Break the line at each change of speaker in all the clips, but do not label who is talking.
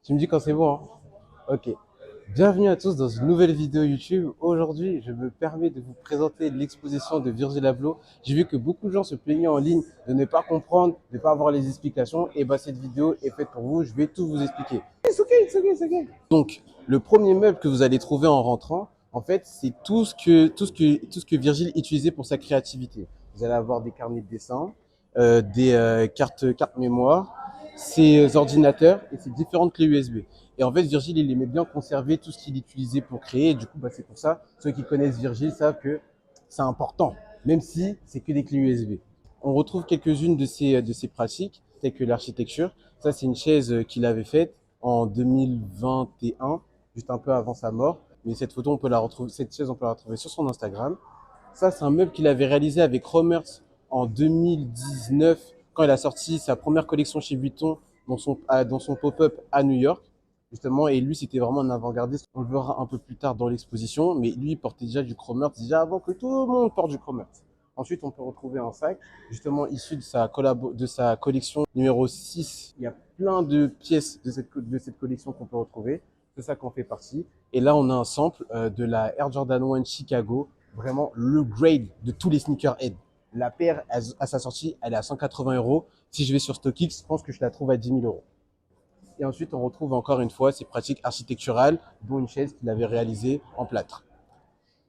Tu me dis quand c'est bon, hein? Ok. Bienvenue à tous dans une nouvelle vidéo YouTube. Aujourd'hui, je me permets de vous présenter l'exposition de Virgil Abloh. J'ai vu que beaucoup de gens se plaignaient en ligne de ne pas comprendre, de ne pas avoir les explications. Et bah, cette vidéo est faite pour vous. Je vais tout vous expliquer. It's okay. Donc, le premier meuble que vous allez trouver en rentrant, en fait, c'est tout ce que Virgil utilisait pour sa créativité. Vous allez avoir des carnets de dessin, des cartes mémoire, ses ordinateurs et ses différentes clés USB. Et en fait, Virgile, il aimait bien conserver tout ce qu'il utilisait pour créer. Et du coup, bah, c'est pour ça, ceux qui connaissent Virgile savent que c'est important, même si c'est que des clés USB. On retrouve quelques-unes de ses pratiques, telles que l'architecture. Ça, c'est une chaise qu'il avait faite en 2021, juste un peu avant sa mort. Mais cette photo, on peut la retrouver, cette chaise, on peut la retrouver sur son Instagram. Ça, c'est un meuble qu'il avait réalisé avec Romertz en 2019, quand il a sorti sa première collection chez Vuitton dans son pop-up à New York, justement. Et lui, c'était vraiment un avant-gardiste. On le verra un peu plus tard dans l'exposition, mais lui, il portait déjà du Romertz, déjà avant que tout le monde porte du Romertz. Ensuite, on peut retrouver un sac, justement issu de sa collection numéro 6. Il y a plein de pièces de cette collection qu'on peut retrouver. C'est ça qu'on fait partie. Et là, on a un sample de la Air Jordan 1 Chicago, vraiment le grade de tous les sneakerheads. La paire, à sa sortie, elle est à 180 euros. Si je vais sur StockX, je pense que je la trouve à 10 000 euros. Et ensuite, on retrouve encore une fois ces pratiques architecturales, dont une chaise qu'il avait réalisée en plâtre.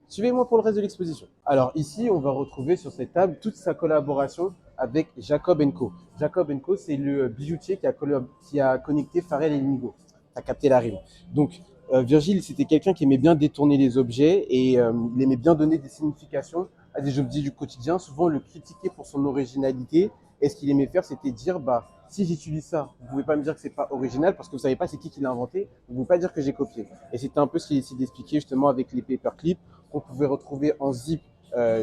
Suivez-moi pour le reste de l'exposition. Alors ici, on va retrouver sur cette table toute sa collaboration avec Jacob Co. Jacob Co, c'est le bijoutier qui a connecté Pharrell et Limigo. T'as capté la rime. Donc, Virgile, c'était quelqu'un qui aimait bien détourner les objets et il aimait bien donner des significations à des objets du quotidien, souvent le critiquer pour son originalité. Et ce qu'il aimait faire, c'était dire, bah, si j'utilise ça, vous pouvez pas me dire que c'est pas original parce que vous savez pas c'est qui l'a inventé, vous pouvez pas dire que j'ai copié. Et c'était un peu ce qu'il essayait d'expliquer justement avec les paperclips qu'on pouvait retrouver en zip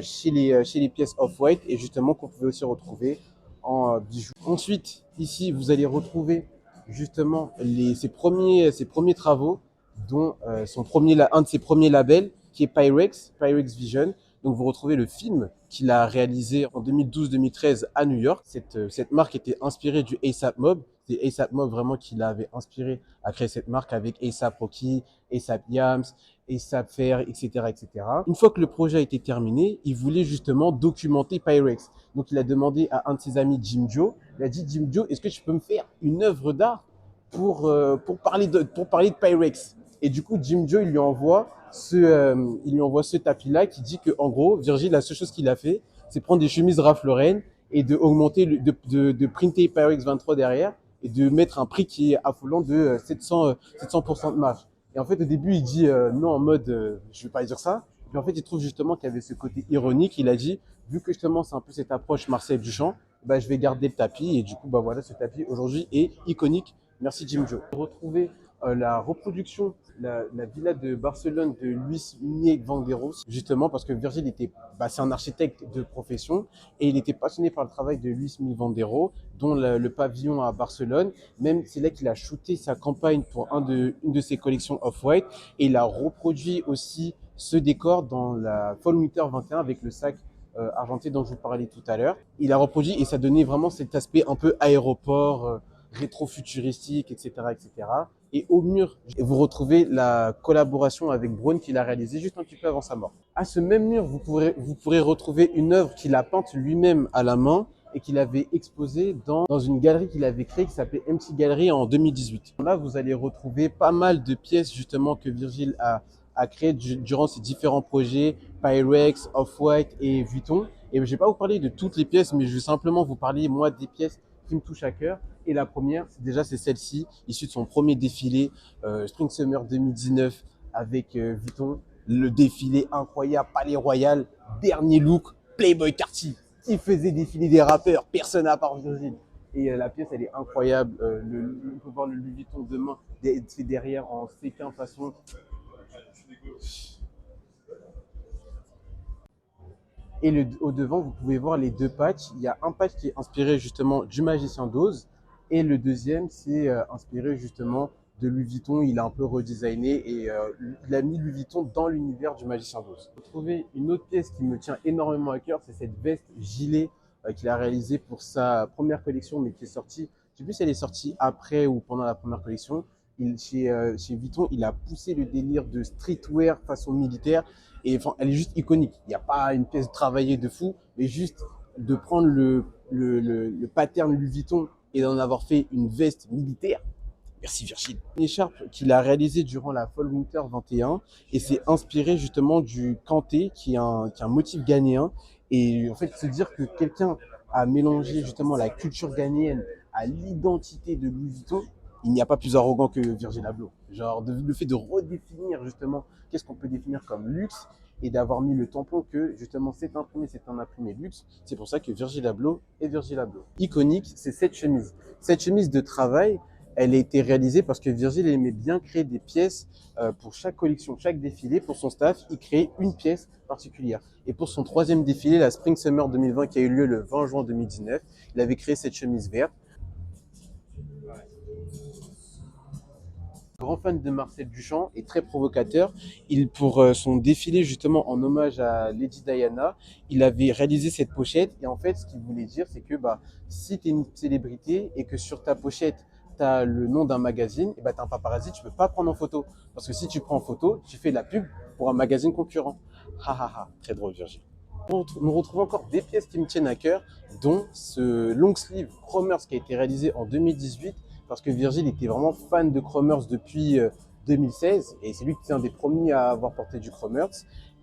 chez les pièces Off-White et justement qu'on pouvait aussi retrouver en bijoux. Ensuite, ici, vous allez retrouver justement ses premiers travaux, dont un de ses premiers labels qui est Pyrex Vision. Donc vous retrouvez le film qu'il a réalisé en 2012-2013 à New York. Cette marque était inspirée du A$AP Mob. C'est A$AP Mob vraiment qui l'avait inspiré à créer cette marque avec A$AP Rocky, A$AP Yams, A$AP Fair, etc., etc. Une fois que le projet a été terminé, il voulait justement documenter Pyrex. Donc il a demandé à un de ses amis, Jim Joe, il a dit, Jim Joe, est-ce que tu peux me faire une œuvre d'art pour parler de Pyrex? Et du coup, Jim Joe, il lui envoie ce tapis-là qui dit que, en gros, Virgil, la seule chose qu'il a fait, c'est prendre des chemises Ralph Lauren et de augmenter, de printer Pyrex 23 derrière et de mettre un prix qui est affolant de 700% de marge. Et en fait, au début, il dit non en mode je vais pas dire ça. Puis en fait, il trouve justement qu'il y avait ce côté ironique. Il a dit, vu que justement c'est un peu cette approche Marcel Duchamp, bah, je vais garder le tapis. Et du coup, bah voilà, ce tapis aujourd'hui est iconique. Merci Jim Joe. Retrouver la reproduction, la villa de Barcelone de Luis Munier Vanderos, justement parce que Virgil c'est un architecte de profession et il était passionné par le travail de Luis Munier Vanderos, dont le pavillon à Barcelone. Même c'est là qu'il a shooté sa campagne pour une de ses collections Off-White et il a reproduit aussi ce décor dans la Fall Winter 21 avec le sac argenté dont je vous parlais tout à l'heure. Il a reproduit et ça donnait vraiment cet aspect un peu aéroport, rétro-futuristique, etc., etc. Et au mur, vous retrouvez la collaboration avec Braun qu'il a réalisée juste un petit peu avant sa mort. À ce même mur, vous pourrez retrouver une œuvre qu'il a peinte lui-même à la main et qu'il avait exposée dans une galerie qu'il avait créée qui s'appelait MT Gallery en 2018. Là, vous allez retrouver pas mal de pièces justement que Virgil a créées durant ses différents projets, Pyrex, Off-White et Vuitton. Et je ne vais pas vous parler de toutes les pièces, mais je vais simplement vous parler, moi, des pièces qui me touchent à cœur. Et la première, c'est celle-ci, issue de son premier défilé, Spring Summer 2019, avec Vuitton. Le défilé incroyable, Palais Royal, dernier look, Playboy Carty. Il faisait défiler des rappeurs, personne à part Virgil. Et la pièce, elle est incroyable. On peut voir le Louis Vuitton demain, c'est derrière en séquin façon. Et au devant, vous pouvez voir les deux patchs. Il y a un patch qui est inspiré justement du Magicien d'Oz. Et le deuxième, c'est inspiré justement de Louis Vuitton. Il a un peu redesigné et il a mis Louis Vuitton dans l'univers du Magicien d'Oz. Vous trouvez une autre pièce qui me tient énormément à cœur, c'est cette veste gilet qu'il a réalisée pour sa première collection, mais qui est sortie, je ne sais plus si elle est sortie après ou pendant la première collection, chez Vuitton, il a poussé le délire de streetwear façon militaire. Et enfin, elle est juste iconique. Il n'y a pas une pièce travaillée de fou, mais juste de prendre le pattern Louis Vuitton et d'en avoir fait une veste militaire. Merci Virgile. Une écharpe qu'il a réalisée durant la Fall Winter 21 et c'est inspiré justement du kanté qui est un motif ghanéen. Et en fait, se dire que quelqu'un a mélangé justement la culture ghanéenne à l'identité de Louis Vuitton, il n'y a pas plus arrogant que Virgil Abloh. Genre, le fait de redéfinir justement qu'est-ce qu'on peut définir comme luxe et d'avoir mis le tampon que justement c'est un imprimé luxe. C'est pour ça que Virgil Abloh est Virgil Abloh. Iconique, c'est cette chemise. Cette chemise de travail, elle a été réalisée parce que Virgil aimait bien créer des pièces pour chaque collection, chaque défilé. Pour son staff, il créait une pièce particulière. Et pour son troisième défilé, la Spring Summer 2020 qui a eu lieu le 20 juin 2019, il avait créé cette chemise verte. Grand fan de Marcel Duchamp et très provocateur. Pour son défilé justement en hommage à Lady Diana, il avait réalisé cette pochette et en fait ce qu'il voulait dire c'est que si tu es une célébrité et que sur ta pochette tu as le nom d'un magazine, et tu es un paparazzi, tu peux pas prendre en photo. Parce que si tu prends en photo, tu fais de la pub pour un magazine concurrent. Ha ha ha, très drôle Virgile. Nous retrouvons encore des pièces qui me tiennent à cœur, dont ce long sleeve Chromers qui a été réalisé en 2018 parce que Virgil était vraiment fan de Chromers depuis 2016 et c'est lui qui est un des premiers à avoir porté du Chromers.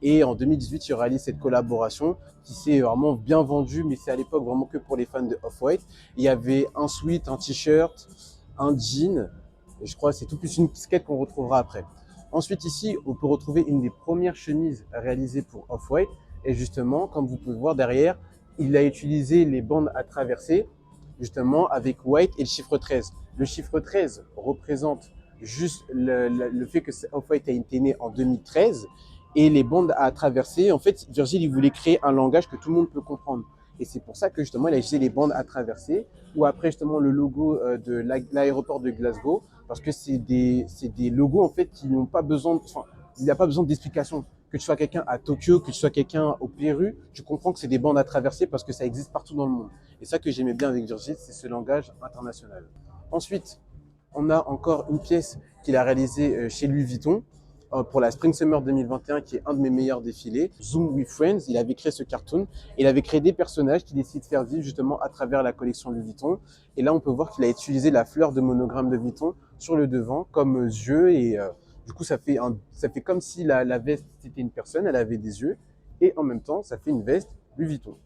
Et en 2018, il réalise cette collaboration qui s'est vraiment bien vendue, mais c'est à l'époque vraiment que pour les fans de Off-White. Il y avait un sweat, un t-shirt, un jean, et je crois que c'est tout plus une casquette qu'on retrouvera après. Ensuite ici, on peut retrouver une des premières chemises réalisées pour Off-White. Et justement, comme vous pouvez voir derrière, il a utilisé les bandes à traverser, justement avec White et le chiffre 13. Le chiffre 13 représente juste le fait que Off-White a été né en 2013. Et les bandes à traverser, en fait, Virgil, il voulait créer un langage que tout le monde peut comprendre. Et c'est pour ça que justement, il a utilisé les bandes à traverser, ou après justement le logo de l'aéroport de Glasgow, parce que c'est des logos en fait qui n'ont pas besoin, il n'y a pas besoin d'explication. Que tu sois quelqu'un à Tokyo, que tu sois quelqu'un au Pérou, tu comprends que c'est des bandes à traverser parce que ça existe partout dans le monde. Et ça que j'aimais bien avec Virgil, c'est ce langage international. Ensuite, on a encore une pièce qu'il a réalisée chez Louis Vuitton pour la Spring Summer 2021 qui est un de mes meilleurs défilés. Zoom with Friends, il avait créé ce cartoon. Il avait créé des personnages qu'il décide de faire vivre justement à travers la collection Louis Vuitton. Et là, on peut voir qu'il a utilisé la fleur de monogramme de Vuitton sur le devant comme yeux et du coup, ça fait comme si la veste, c'était une personne, elle avait des yeux, et en même temps, ça fait une veste Louis Vuitton.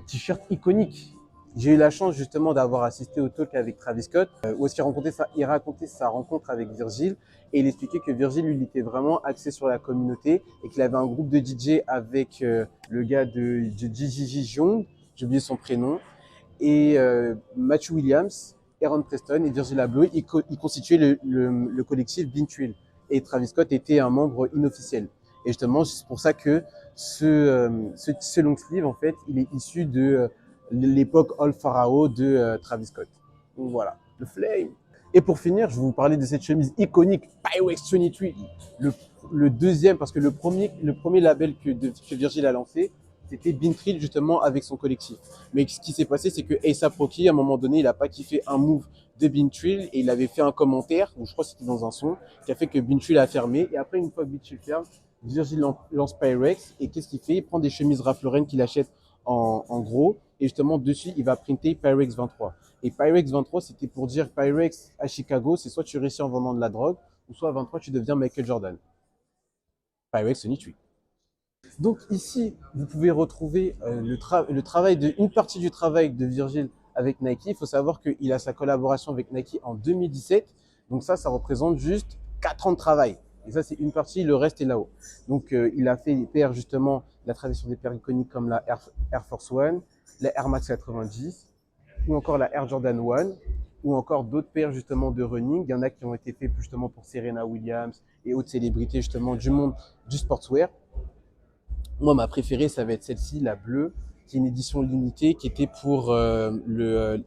T-shirt iconique. J'ai eu la chance justement d'avoir assisté au talk avec Travis Scott, où il racontait sa rencontre avec Virgil, et il expliquait que Virgil, lui, il était vraiment axé sur la communauté, et qu'il avait un groupe de DJ avec le gars de Gigi Jong, j'ai oublié son prénom, et Matthew Williams, Aaron Preston et Virgil Abloh, ils constituaient le collectif Bean Trill. Et Travis Scott était un membre inofficiel. Et justement, c'est pour ça que ce long sleeve, en fait, il est issu de l'époque All Pharaoh de Travis Scott. Donc voilà, le flame. Et pour finir, je vais vous parler de cette chemise iconique Pyrex 23. Le deuxième, parce que le premier label que Virgil a lancé, c'était Bean Trill justement avec son collectif. Mais ce qui s'est passé, c'est que A$AP Rocky, à un moment donné, il n'a pas kiffé un move de Bean Trill et il avait fait un commentaire, ou je crois que c'était dans un son, qui a fait que Bean Trill a fermé. Et après, une fois que Bean Trill ferme, Virgil lance Pyrex. Et qu'est-ce qu'il fait? Il prend des chemises Ralph Lauren qu'il achète en gros. Et justement, dessus, il va printer Pyrex 23. Et Pyrex 23, c'était pour dire Pyrex à Chicago, c'est soit tu réussis en vendant de la drogue, ou soit à 23, tu deviens Michael Jordan. Pyrex 23. Donc ici, vous pouvez retrouver une partie du travail de Virgil avec Nike. Il faut savoir qu'il a sa collaboration avec Nike en 2017. Donc ça représente juste 4 ans de travail. Et ça, c'est une partie, le reste est là-haut. Donc il a fait des paires, justement, il a travaillé sur des paires iconiques comme la Air Force One, la Air Max 90, ou encore la Air Jordan 1, ou encore d'autres paires justement de running. Il y en a qui ont été faits justement pour Serena Williams et autres célébrités justement du monde du sportswear. Moi, ma préférée, ça va être celle-ci, la bleue, qui est une édition limitée, qui était pour une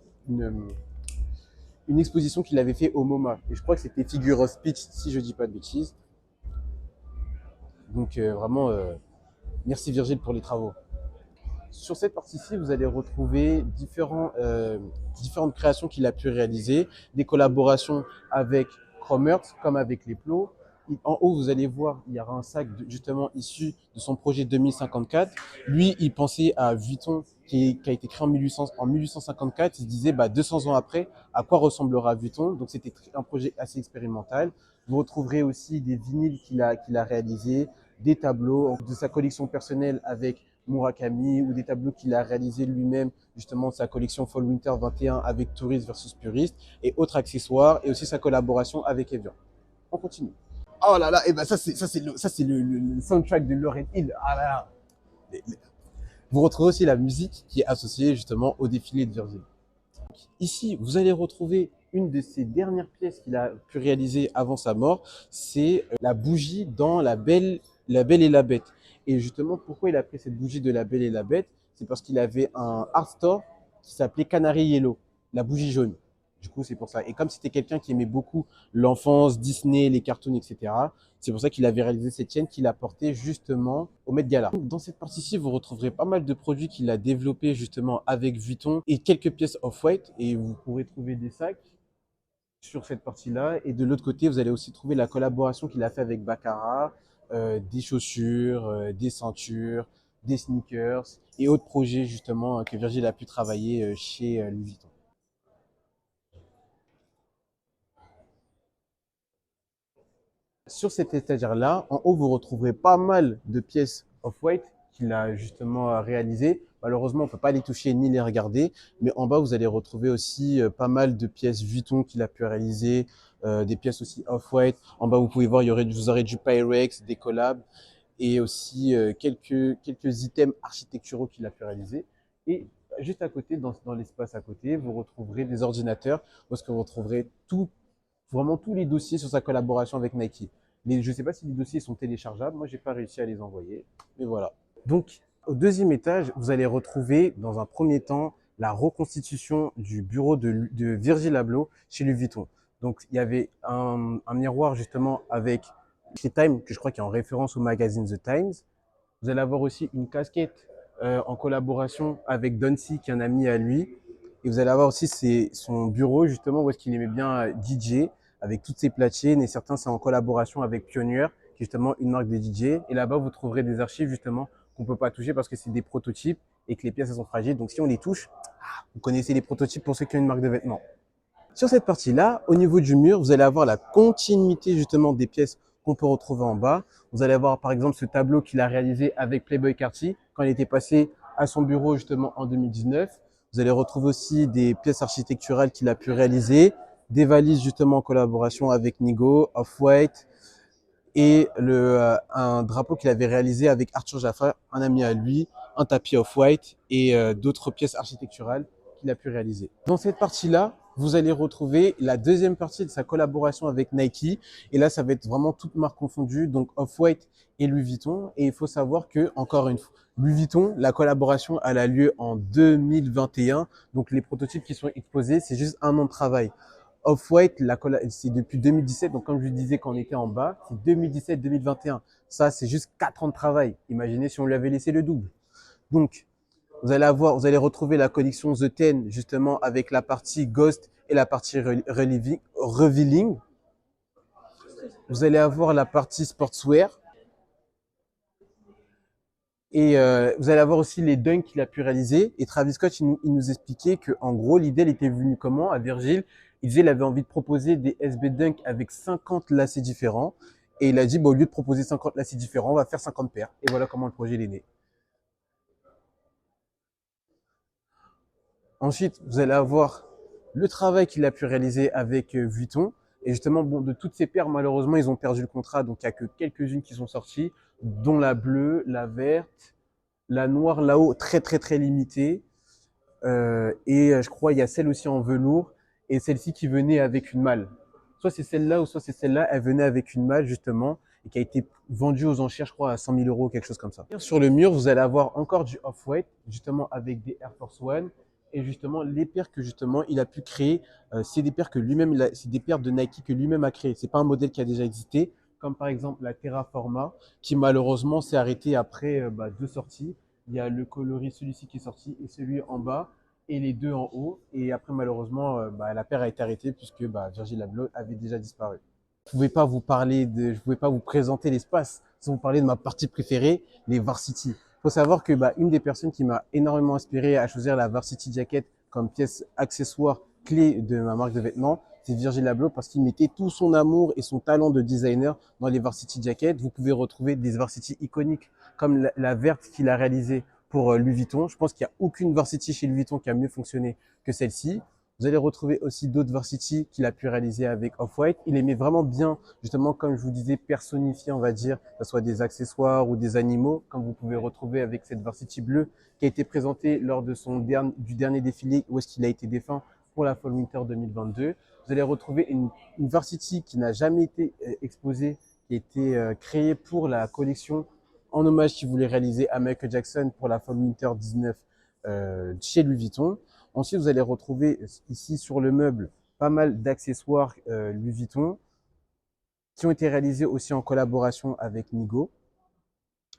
exposition qu'il avait fait au MoMA. Et je crois que c'était Figure of Speech, si je dis pas de bêtises. Donc vraiment, merci Virgile pour les travaux. Sur cette partie-ci, vous allez retrouver différentes créations qu'il a pu réaliser, des collaborations avec Chromert comme avec les plots. En haut, vous allez voir, il y aura un sac justement issu de son projet 2054. Lui, il pensait à Vuitton qui a été créé en 1854. Il se disait, 200 ans après, à quoi ressemblera Vuitton? Donc, c'était un projet assez expérimental. Vous retrouverez aussi des vinyles qu'il a réalisés, des tableaux de sa collection personnelle avec Murakami ou des tableaux qu'il a réalisés lui-même, justement de sa collection Fall Winter 21 avec Tourist versus Purist et autres accessoires et aussi sa collaboration avec Evian. On continue. Oh là là, et ben ça c'est le soundtrack de Lauryn Hill. Ah là là. Vous retrouvez aussi la musique qui est associée justement au défilé de Virgil. Ici, vous allez retrouver une de ses dernières pièces qu'il a pu réaliser avant sa mort, c'est la bougie dans la Belle et la Bête. Et justement, pourquoi il a pris cette bougie de La Belle et la Bête? C'est parce qu'il avait un art store qui s'appelait Canary Yellow, la bougie jaune. Du coup, c'est pour ça. Et comme c'était quelqu'un qui aimait beaucoup l'enfance, Disney, les cartoons, etc., c'est pour ça qu'il avait réalisé cette chaîne qu'il a portée justement au Met Gala. Dans cette partie-ci, vous retrouverez pas mal de produits qu'il a développés justement avec Vuitton et quelques pièces off-white. Et vous pourrez trouver des sacs sur cette partie-là. Et de l'autre côté, vous allez aussi trouver la collaboration qu'il a fait avec Baccarat, des chaussures, des ceintures, des sneakers et autres projets justement que Virgil a pu travailler chez Louis Vuitton. Sur cette étagère-là, en haut, vous retrouverez pas mal de pièces off-white qu'il a justement réalisées. Malheureusement, on ne peut pas les toucher ni les regarder, mais en bas, vous allez retrouver aussi pas mal de pièces Vuitton qu'il a pu réaliser, des pièces aussi off-white. En bas, vous pouvez voir, vous aurez du Pyrex, des collabs et aussi quelques items architecturaux qu'il a pu réaliser. Et juste à côté, dans l'espace à côté, vous retrouverez des ordinateurs où est-ce que vous retrouverez vraiment tous les dossiers sur sa collaboration avec Nike. Mais je ne sais pas si les dossiers sont téléchargeables. Moi, j'ai pas réussi à les envoyer. Mais voilà. Donc, au deuxième étage, vous allez retrouver, dans un premier temps, la reconstitution du bureau de Virgil Abloh chez Louis Vuitton. Donc, il y avait un miroir justement avec Time, que je crois qui est en référence au magazine The Times. Vous allez avoir aussi une casquette en collaboration avec Don C, qui est un ami à lui. Et vous allez avoir aussi son bureau, justement, où est-ce qu'il aimait bien DJ, avec toutes ses platines. Et certains, c'est en collaboration avec Pioneer, qui est justement une marque de DJ. Et là-bas, vous trouverez des archives, justement, qu'on ne peut pas toucher parce que c'est des prototypes et que les pièces, elles sont fragiles. Donc, si on les touche, vous connaissez les prototypes pour ceux qui ont une marque de vêtements. Sur cette partie-là, au niveau du mur, vous allez avoir la continuité justement des pièces qu'on peut retrouver en bas. Vous allez avoir par exemple ce tableau qu'il a réalisé avec Playboy Carty quand il était passé à son bureau justement en 2019. Vous allez retrouver aussi des pièces architecturales qu'il a pu réaliser, des valises justement en collaboration avec Nigo, Off-White et un drapeau qu'il avait réalisé avec Arthur Jaffray, un ami à lui, un tapis Off-White et d'autres pièces architecturales qu'il a pu réaliser. Dans cette partie-là, vous allez retrouver la deuxième partie de sa collaboration avec Nike. Et là, ça va être vraiment toutes marques confondues, donc Off-White et Louis Vuitton. Et il faut savoir que, encore une fois, Louis Vuitton, la collaboration, elle a lieu en 2021. Donc, les prototypes qui sont exposés, c'est juste un an de travail. Off-White, c'est depuis 2017. Donc, comme je vous disais quand on était en bas, c'est 2017-2021. Ça, c'est juste 4 ans de travail. Imaginez si on lui avait laissé le double. Donc, vous allez retrouver la collection The Ten, justement, avec la partie Ghost et la partie Revealing. Vous allez avoir la partie Sportswear. Et vous allez avoir aussi les dunks qu'il a pu réaliser. Et Travis Scott, il nous expliquait que, en gros, l'idée, elle était venue comment à Virgil? Il disait qu'il avait envie de proposer des SB Dunk avec 50 lacets différents. Et il a dit, au lieu de proposer 50 lacets différents, on va faire 50 paires. Et voilà comment le projet est né. Ensuite, vous allez avoir le travail qu'il a pu réaliser avec Vuitton. Et justement, bon, de toutes ces paires, malheureusement, ils ont perdu le contrat. Donc, il n'y a que quelques-unes qui sont sorties, dont la bleue, la verte, la noire là-haut, très, très, très limitée. Je crois il y a celle aussi en velours et celle-ci qui venait avec une malle. Soit c'est celle-là ou soit c'est celle-là. Elle venait avec une malle, justement, et qui a été vendue aux enchères, je crois, à 100 000 euros, quelque chose comme ça. Sur le mur, vous allez avoir encore du Off-White, justement, avec des Air Force One. Et justement, les paires que justement il a pu créer, c'est des paires que lui-même, c'est des paires de Nike que lui-même a créées. C'est pas un modèle qui a déjà existé, comme par exemple la Terraforma, qui malheureusement s'est arrêtée après 2 sorties. Il y a le coloris, celui-ci qui est sorti et celui en bas et les deux en haut. Et après, malheureusement, la paire a été arrêtée puisque Virgil Abloh avait déjà disparu. Je pouvais pas vous présenter l'espace sans vous parler de ma partie préférée, les Varsity. Il faut savoir que une des personnes qui m'a énormément inspiré à choisir la Varsity Jacket comme pièce accessoire clé de ma marque de vêtements, c'est Virgil Abloh parce qu'il mettait tout son amour et son talent de designer dans les Varsity Jackets. Vous pouvez retrouver des Varsity iconiques comme la verte qu'il a réalisée pour Louis Vuitton. Je pense qu'il n'y a aucune Varsity chez Louis Vuitton qui a mieux fonctionné que celle-ci. Vous allez retrouver aussi d'autres Varsity qu'il a pu réaliser avec Off-White. Il aimait vraiment bien, justement, comme je vous disais, personnifier, on va dire, que ce soit des accessoires ou des animaux, comme vous pouvez retrouver avec cette Varsity bleue qui a été présentée lors de du dernier défilé où est-ce qu'il a été défunt pour la Fall Winter 2022. Vous allez retrouver une Varsity qui n'a jamais été exposée, qui a été créée pour la collection en hommage qu'il voulait réaliser à Michael Jackson pour la Fall Winter 19 chez Louis Vuitton. Ensuite, vous allez retrouver ici sur le meuble pas mal d'accessoires Louis Vuitton qui ont été réalisés aussi en collaboration avec Nigo,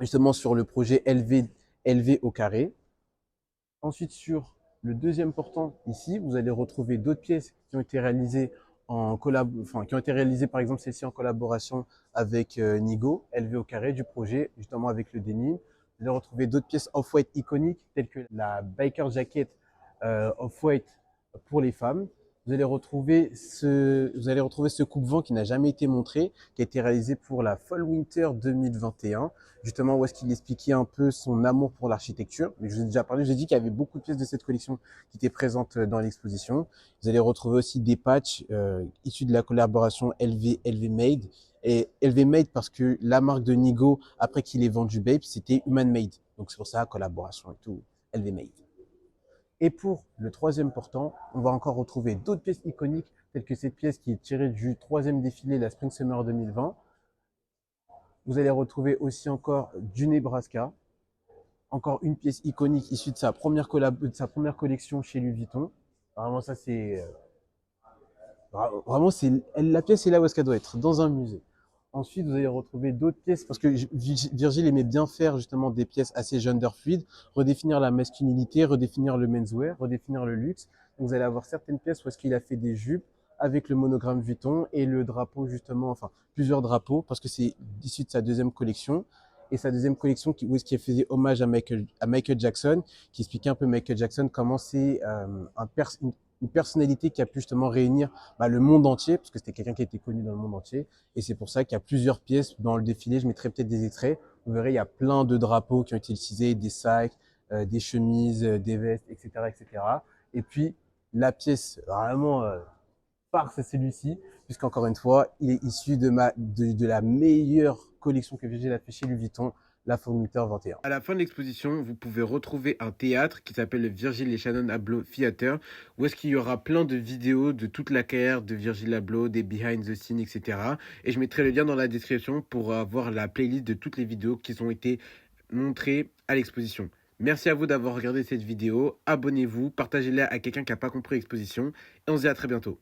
justement sur le projet LV au carré. Ensuite, sur le deuxième portant ici, vous allez retrouver d'autres pièces qui ont été réalisées qui ont été réalisées par exemple celle-ci en collaboration avec Nigo, LV au carré du projet, justement avec le denim. Vous allez retrouver d'autres pièces off-white iconiques telles que la biker jacket off-white pour les femmes. Vous allez retrouver ce coupe-vent qui n'a jamais été montré, qui a été réalisé pour la Fall Winter 2021, justement où est-ce qu'il expliquait un peu son amour pour l'architecture. Mais je vous ai déjà parlé, j'ai dit qu'il y avait beaucoup de pièces de cette collection qui étaient présentes dans l'exposition. Vous allez retrouver aussi des patchs issus de la collaboration LV Made. Et LV Made parce que la marque de Nigo, après qu'il ait vendu Babe, c'était Human Made. Donc c'est pour ça, collaboration et tout, LV Made. Et pour le troisième portant, on va encore retrouver d'autres pièces iconiques, telles que cette pièce qui est tirée du troisième défilé, la Spring Summer 2020. Vous allez retrouver aussi encore du Nebraska, encore une pièce iconique issue de de sa première collection chez Louis Vuitton. Vraiment, ça c'est vraiment la pièce est là où est-ce qu'elle doit être, dans un musée. Ensuite, vous allez retrouver d'autres pièces, parce que Virgil aimait bien faire justement des pièces assez gender fluides, redéfinir la masculinité, redéfinir le menswear, redéfinir le luxe. Donc, vous allez avoir certaines pièces où est-ce qu'il a fait des jupes avec le monogramme Vuitton et le drapeau justement, enfin plusieurs drapeaux, parce que c'est issu de sa deuxième collection. Et sa deuxième collection où est-ce qu'il faisait hommage à Michael Jackson, qui expliquait un peu Michael Jackson, comment c'est une personnalité qui a pu justement réunir le monde entier, parce que c'était quelqu'un qui était connu dans le monde entier. Et c'est pour ça qu'il y a plusieurs pièces dans le défilé. Je mettrai peut-être des extraits. Vous verrez, il y a plein de drapeaux qui ont été utilisés, des sacs, des chemises, des vestes, etc., etc. Et puis, la pièce vraiment phare, c'est celui-ci, puisqu'encore une fois, il est issu de la meilleure collection que Virgil a fait chez Louis Vuitton, la Fall Winter 21. À la fin de l'exposition, vous pouvez retrouver un théâtre qui s'appelle le Virgil et Shannon Abloh Theater, où est-ce qu'il y aura plein de vidéos de toute la carrière de Virgil Abloh, des behind the scenes, etc. Et je mettrai le lien dans la description pour avoir la playlist de toutes les vidéos qui ont été montrées à l'exposition. Merci à vous d'avoir regardé cette vidéo. Abonnez-vous, partagez-la à quelqu'un qui n'a pas compris l'exposition. Et on se dit à très bientôt.